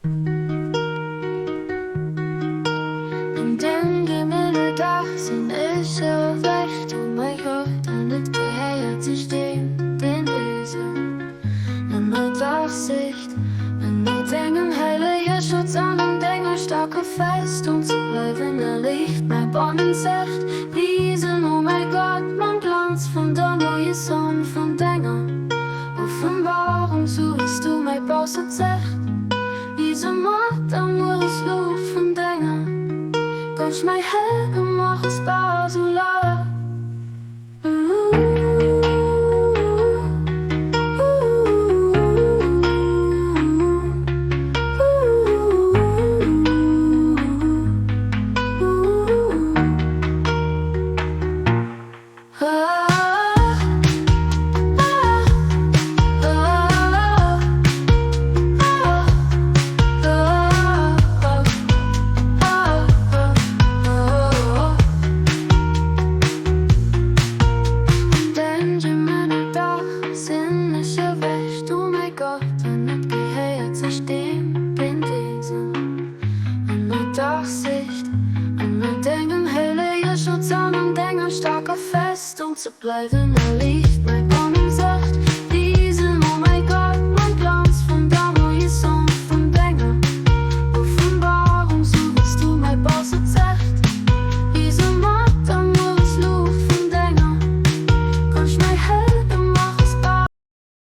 En den middag sin is er væk. Du mig hørt, og lidt behager til sten. Den lyser, men med Darsicht. Men mit Dingen heilige Schutz an den Dingen stark und fest. Und zu bleiben erliegt mein Bonnen sagt. Wiesen, oh mein Gott, mein Glanz von der neue Sonne von Dingen. Offenbarung, so bist du mein Boss und sagt. Diese Macht am Luft von Dingen. Kommst mein Herr und mach es bar so laut. Darsicht und mit Dingen helle ihr Schutz an und Dingen starker fest, um zu bleiben erliegt mein